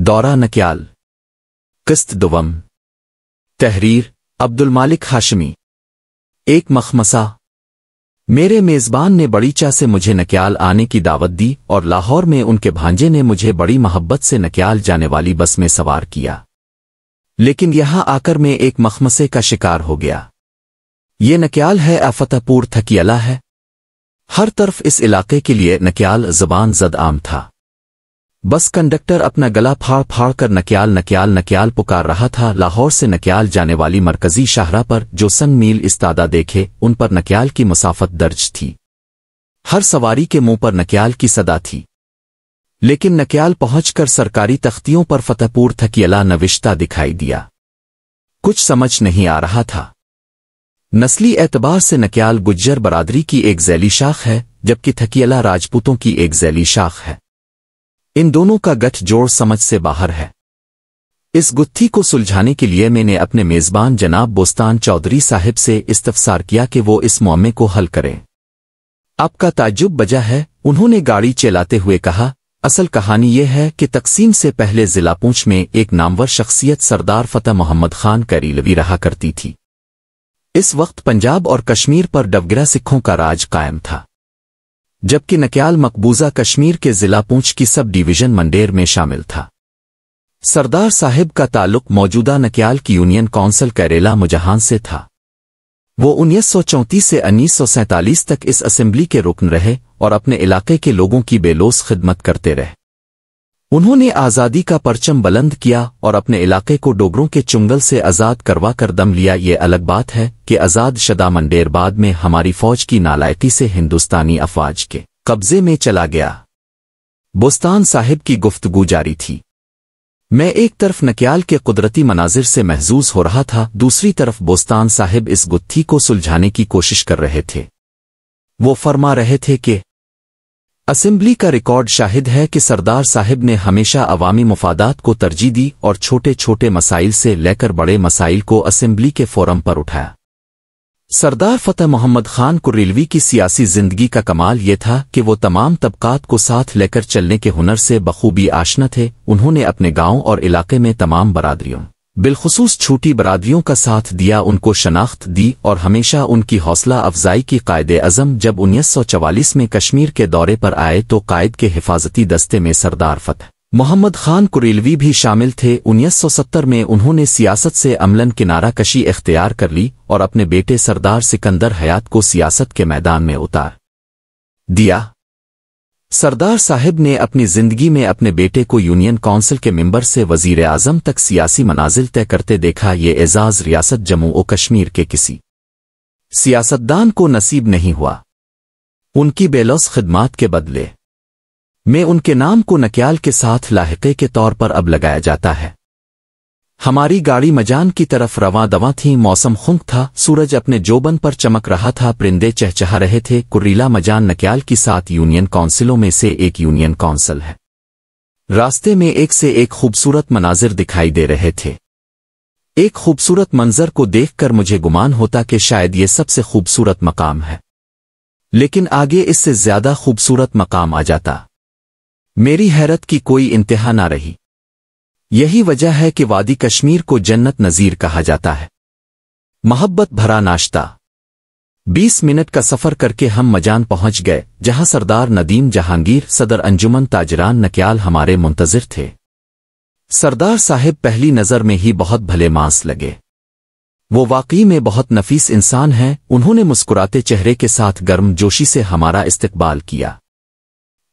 دورہ نکیال قسط دوم تحریر عبدالمالک ہاشمی ایک مخمصہ میرے میزبان نے بڑی چاہ سے مجھے نکیال آنے کی دعوت دی اور لاہور میں ان کے بھانجے نے مجھے بڑی محبت سے نکیال جانے والی بس میں سوار کیا، لیکن یہاں آ کر میں ایک مخمصے کا شکار ہو گیا۔ یہ نکیال ہے فتح پور تھکیالہ ہے۔ ہر طرف اس علاقے کے لیے نکیال زبان زد عام تھا۔ بس کنڈکٹر اپنا گلا پھاڑ پھاڑ کر نکیال نکیال نکیال پکار رہا تھا۔ لاہور سے نکیال جانے والی مرکزی شاہراہ پر جو سنگ میل استادہ دیکھے ان پر نکیال کی مسافت درج تھی۔ ہر سواری کے منہ پر نکیال کی صدا تھی، لیکن نکیال پہنچ کر سرکاری تختیوں پر فتح پور تھکیالہ نوشتہ دکھائی دیا۔ کچھ سمجھ نہیں آ رہا تھا۔ نسلی اعتبار سے نکیال گجر برادری کی ایک ذیلی شاخ ہے، جبکہ تھکیالہ راجپوتوں کی ایک ذیلی شاخ ہے۔ ان دونوں کا گٹھ جوڑ سمجھ سے باہر ہے۔ اس گتھی کو سلجھانے کے لیے میں نے اپنے میزبان جناب بوستان چودھری صاحب سے استفسار کیا کہ وہ اس معاملے کو حل کریں۔ آپ کا تعجب بجا ہے، انہوں نے گاڑی چلاتے ہوئے کہا۔ اصل کہانی یہ ہے کہ تقسیم سے پہلے ضلع پونچھ میں ایک نامور شخصیت سردار فتح محمد خان کریلوی رہا کرتی تھی۔ اس وقت پنجاب اور کشمیر پر ڈوگرہ سکھوں کا راج قائم تھا، جبکہ نکیال مقبوضہ کشمیر کے ضلع پونچھ کی سب ڈویژن منڈیر میں شامل تھا۔ سردار صاحب کا تعلق موجودہ نکیال کی یونین کونسل کیرالہ مجہان سے تھا۔ وہ 1934 سے 1947 تک اس اسمبلی کے رکن رہے اور اپنے علاقے کے لوگوں کی بے لوث خدمت کرتے رہے۔ انہوں نے آزادی کا پرچم بلند کیا اور اپنے علاقے کو ڈوگروں کے چنگل سے آزاد کروا کر دم لیا۔ یہ الگ بات ہے کہ آزاد شدہ منڈیر بعد میں ہماری فوج کی نالائقی سے ہندوستانی افواج کے قبضے میں چلا گیا۔ بوستان صاحب کی گفتگو جاری تھی۔ میں ایک طرف نکیال کے قدرتی مناظر سے محظوظ ہو رہا تھا، دوسری طرف بوستان صاحب اس گتھی کو سلجھانے کی کوشش کر رہے تھے۔ وہ فرما رہے تھے کہ اسمبلی کا ریکارڈ شاہد ہے کہ سردار صاحب نے ہمیشہ عوامی مفادات کو ترجیح دی اور چھوٹے چھوٹے مسائل سے لے کر بڑے مسائل کو اسمبلی کے فورم پر اٹھایا۔ سردار فتح محمد خان کریلوی کی سیاسی زندگی کا کمال یہ تھا کہ وہ تمام طبقات کو ساتھ لے کر چلنے کے ہنر سے بخوبی آشنا تھے۔ انہوں نے اپنے گاؤں اور علاقے میں تمام برادریوں، بالخصوص چھوٹی برادریوں کا ساتھ دیا، ان کو شناخت دی اور ہمیشہ ان کی حوصلہ افزائی کی۔ قائد اعظم جب 1944 میں کشمیر کے دورے پر آئے تو قائد کے حفاظتی دستے میں سردار فتح محمد خان کریلوی بھی شامل تھے۔ 1970 میں انہوں نے سیاست سے عملاً کنارہ کشی اختیار کر لی اور اپنے بیٹے سردار سکندر حیات کو سیاست کے میدان میں اتار دیا۔ سردار صاحب نے اپنی زندگی میں اپنے بیٹے کو یونین کونسل کے ممبر سے وزیر اعظم تک سیاسی منازل طے کرتے دیکھا۔ یہ اعزاز ریاست جموں و کشمیر کے کسی سیاستدان کو نصیب نہیں ہوا۔ ان کی بے لوث خدمات کے بدلے میں ان کے نام کو نکیال کے ساتھ لاحقے کے طور پر اب لگایا جاتا ہے۔ ہماری گاڑی مجان کی طرف رواں دواں تھی۔ موسم خنک تھا، سورج اپنے جوبن پر چمک رہا تھا، پرندے چہچہا رہے تھے۔ کریلا مجان نکیال کی 7 یونین کونسلوں میں سے ایک یونین کونسل ہے۔ راستے میں ایک سے ایک خوبصورت مناظر دکھائی دے رہے تھے۔ ایک خوبصورت منظر کو دیکھ کر مجھے گمان ہوتا کہ شاید یہ سب سے خوبصورت مقام ہے، لیکن آگے اس سے زیادہ خوبصورت مقام آ جاتا۔ میری حیرت کی کوئی انتہا نہ رہی۔ یہی وجہ ہے کہ وادی کشمیر کو جنت نظیر کہا جاتا ہے۔ محبت بھرا ناشتہ۔ 20 منٹ کا سفر کر کے ہم مجان پہنچ گئے، جہاں سردار ندیم جہانگیر صدر انجمن تاجران نکیال ہمارے منتظر تھے۔ سردار صاحب پہلی نظر میں ہی بہت بھلے مانس لگے۔ وہ واقعی میں بہت نفیس انسان ہیں۔ انہوں نے مسکراتے چہرے کے ساتھ گرم جوشی سے ہمارا استقبال کیا۔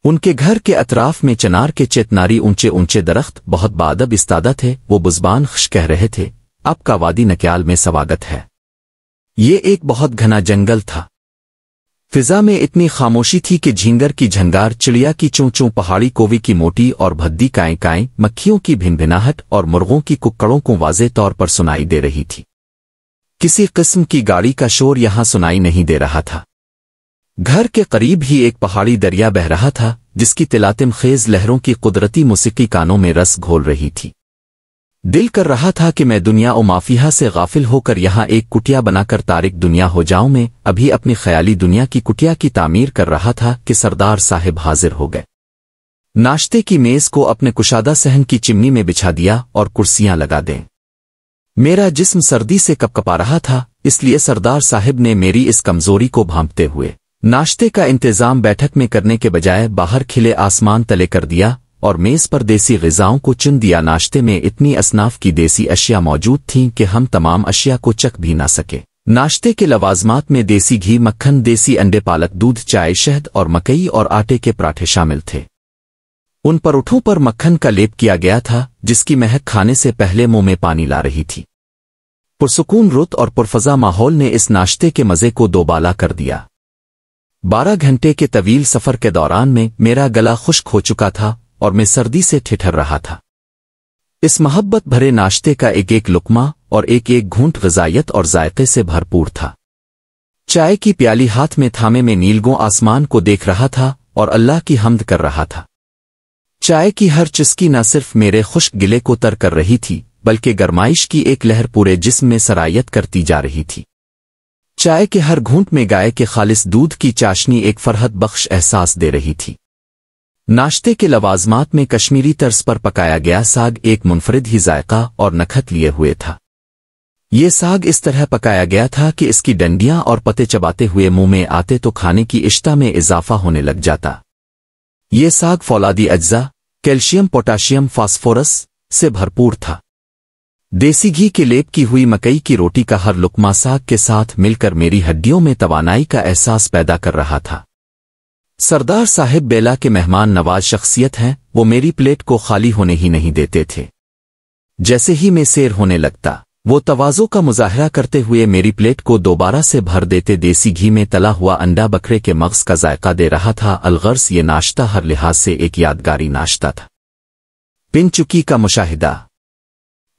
ان کے گھر کے اطراف میں چنار کے چیتناری اونچے اونچے درخت بہت بادب استادہ تھے۔ وہ بزبان خش کہہ رہے تھے، آپ کا وادی نکیال میں سواگت ہے۔ یہ ایک بہت گھنا جنگل تھا۔ فضا میں اتنی خاموشی تھی کہ جھینگر کی جھنگار، چڑیا کی چوں چوں، پہاڑی کووی کی موٹی اور بھدی کائیں کائیں، مکھیوں کی بھنبھناہٹ اور مرغوں کی ککڑوں کو واضح طور پر سنائی دے رہی تھی۔ کسی قسم کی گاڑی کا شور یہاں سنائی نہیں دے رہا تھا۔ گھر کے قریب ہی ایک پہاڑی دریا بہہ رہا تھا، جس کی تلاطم خیز لہروں کی قدرتی موسیقی کانوں میں رس گھول رہی تھی۔ دل کر رہا تھا کہ میں دنیا و مافیہ سے غافل ہو کر یہاں ایک کٹیا بنا کر تارک دنیا ہو جاؤں۔ میں ابھی اپنی خیالی دنیا کی کٹیا کی تعمیر کر رہا تھا کہ سردار صاحب حاضر ہو گئے۔ नाश्ते की मेज को अपने कुशादा सहन की चिमनी में बिछा दिया और कुर्सियां लगा दें। मेरा जिस्म सर्दी से कपकपा रहा था, इसलिए सरदार साहिब ने मेरी इस कमजोरी को भांपते हुए नाश्ते का इंतजाम बैठक में करने के बजाय बाहर खिले आसमान तले कर दिया और मेज पर देसी ग़िज़ाओं को चुन दिया। नाश्ते में इतनी असनाफ की देसी अशिया मौजूद थीं कि हम तमाम अशिया को चख भी ना सके। नाश्ते के लवाजमात में देसी घी, मक्खन, देसी अंडे, पालक, दूध, चाय, शहद और मकई और आटे के पराठे शामिल थे। उन परोठों पर मक्खन का लेप किया गया था, जिसकी महक खाने से पहले मुंह में पानी ला रही थी। पुरसुकून रुत और पुरफजा माहौल ने इस नाश्ते के मज़े को दोबाला कर दिया। 12 घंटे के तवील सफ़र के दौरान में मेरा गला खुश्क हो चुका था और मैं सर्दी से ठिठुर रहा था। इस मोहब्बत भरे नाश्ते का एक एक लुक़मा और एक एक घूंट ग़िज़ायत और जायके से भरपूर था। चाय की प्याली हाथ में थामे में नीलगों आसमान को देख रहा था और अल्लाह की हम्द कर रहा था। चाय की हर चुस्की न सिर्फ मेरे खुश्क गिले को तर कर रही थी, बल्कि गरमाइश की एक लहर पूरे जिस्म में सरायत करती जा रही थी। चाय के हर घूंट में गाय के खालिस दूध की चाशनी एक फरहत बख्श एहसास दे रही थी। नाश्ते के लवाजमात में कश्मीरी तर्ज पर पकाया गया साग एक मुनफरिद ही जायका और नखत लिए हुए था। ये साग इस तरह पकाया गया था कि इसकी डंडियां और पत्ते चबाते हुए मुंह में आते तो खाने की इश्ता में इजाफा होने लग जाता। ये साग फौलादी अज्जा, कैल्शियम, पोटाशियम, फास्फोरस से भरपूर था। देसी घी के लेप की हुई मकई की रोटी का हर लुकमा साग के साथ मिलकर मेरी हड्डियों में तवानाई का एहसास पैदा कर रहा था। सरदार साहिब बेला के मेहमान नवाज शख्सियत हैं, वो मेरी प्लेट को खाली होने ही नहीं देते थे। जैसे ही मैं सैर होने लगता, वो तवाज़ो का मुजाहरा करते हुए मेरी प्लेट को दोबारा से भर देते। देसी घी में तला हुआ अंडा बकरे के मग़ज़ का जायका दे रहा था। अलगर्स ये नाश्ता हर लिहाज से एक यादगारी नाश्ता था। पिन चुकी का मुशाहिदा।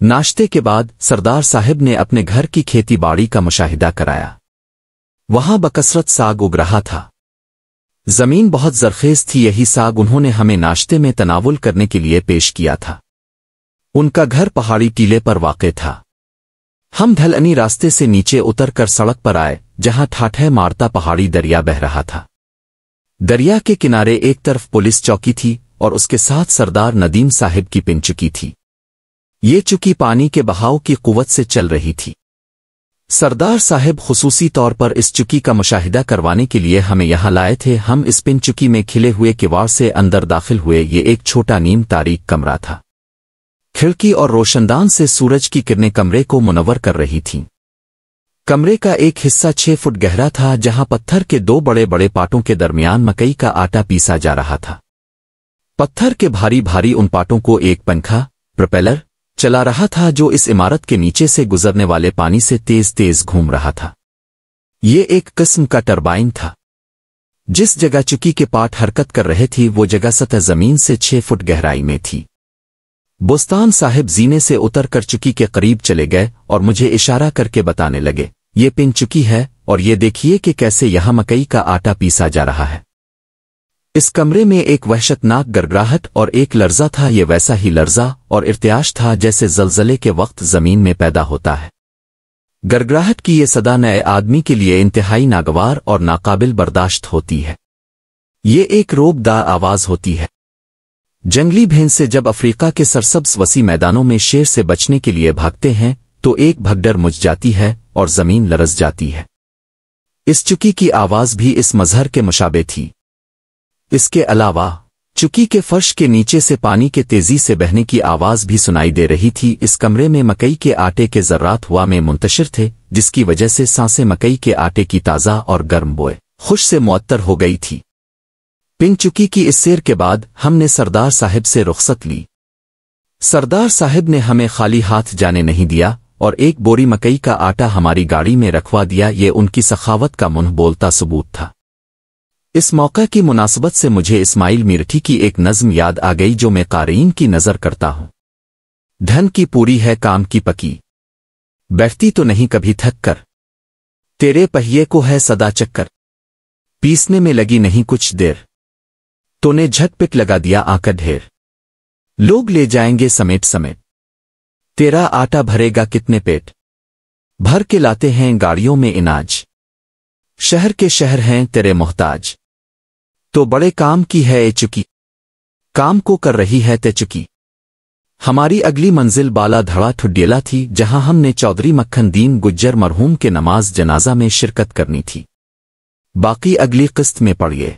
नाश्ते के बाद सरदार साहिब ने अपने घर की खेती बाड़ी का मुशाहिदा कराया। वहां बकसरत साग उग रहा था। जमीन बहुत जरखेज थी। यही साग उन्होंने हमें नाश्ते में तनावुल करने के लिए पेश किया था। उनका घर पहाड़ी टीले पर वाक़े था। हम ढलनी रास्ते से नीचे उतर कर सड़क पर आए, जहां ठाठे मारता पहाड़ी दरिया बह रहा था। दरिया के किनारे एक तरफ पुलिस चौकी थी और उसके साथ सरदार नदीम साहिब की पिन चुकी थी। ये चुकी पानी के बहाव की कुव्वत से चल रही थी। सरदार साहिब खुसूसी तौर पर इस चुकी का मुशाहिदा करवाने के लिए हमें यहां लाए थे। हम इस पिन चुकी में खिले हुए किवाड़ से अंदर दाखिल हुए। ये एक छोटा नीम तारीक कमरा था। खिड़की और रोशनदान से सूरज की किरणें कमरे को मुनव्वर कर रही थीं। कमरे का एक हिस्सा 6 फुट गहरा था, जहां पत्थर के 2 बड़े बड़े पाटों के दरमियान मकई का आटा पीसा जा रहा था। पत्थर के भारी भारी उन पाटों को एक पंखा, प्रोपेलर, चला रहा था, जो इस इमारत के नीचे से गुजरने वाले पानी से तेज तेज घूम रहा था। ये एक किस्म का टरबाइन था। जिस जगह चुकी के पाट हरकत कर रहे थी, वो जगह सतह जमीन से 6 फुट गहराई में थी। बोस्तान साहिब जीने से उतर कर चुकी के करीब चले गए और मुझे इशारा करके बताने लगे, ये पिन चुकी है और ये देखिए कि कैसे यहां मकई का आटा पीसा जा रहा है। इस कमरे में एक वहशतनाक गड़गड़ाहट और एक लर्जा था। ये वैसा ही लर्जा और इर्तियाश था जैसे ज़लज़ले के वक्त जमीन में पैदा होता है। गड़गड़ाहट की ये सदा नए आदमी के लिए इंतहाई नागवार और नाकाबिल बर्दाश्त होती है। ये एक रोबदार आवाज होती है। जंगली भैंस से जब अफ्रीका के सरसब्ज वसी मैदानों में शेर से बचने के लिए भागते हैं तो एक भगदड़ मुझ जाती है और जमीन लरस जाती है। इस चुकी की आवाज भी इस मजहर के मुशाबे थी। इसके अलावा चुकी के फर्श के नीचे से पानी के तेजी से बहने की आवाज भी सुनाई दे रही थी। इस कमरे में मकई के आटे के ज़र्रात हवा में मुंतशिर थे, जिसकी वजह से सांसें मकई के आटे की ताज़ा और गर्म बोए खुश से मुअत्तर हो गई थी। पिन चुकी की इस सैर के बाद हमने सरदार साहिब से रुखसत ली। सरदार साहिब ने हमें खाली हाथ जाने नहीं दिया और एक बोरी मकई का आटा हमारी गाड़ी में रखवा दिया। ये उनकी सखावत का मुंह बोलता सबूत था। इस मौके की मुनासबत से मुझे इस्माइल मीरठी की एक नज़्म याद आ गई, जो मैं क़ारीन की नज़र करता हूँ। धन की पूरी है काम की पकी, बैठती तो नहीं कभी थक कर, तेरे पहिए को है सदा चक्कर, पीसने में लगी नहीं कुछ देर, तूने झटपट लगा दिया आका ढेर, लोग ले जाएंगे समेट समेट, तेरा आटा भरेगा कितने पेट, भर के लाते हैं गाड़ियों में इनाज, शहर के शहर हैं तेरे मोहताज, तो बड़े काम की है ए चुकी। کام کو کر رہی ہے تے چکی۔ ہماری اگلی منزل بالا دھڑا ٹھڈیلا تھی جہاں ہم نے چودھری مکھن دین گجر مرحوم کے نماز جنازہ میں شرکت کرنی تھی۔ باقی اگلی قسط میں پڑھیے۔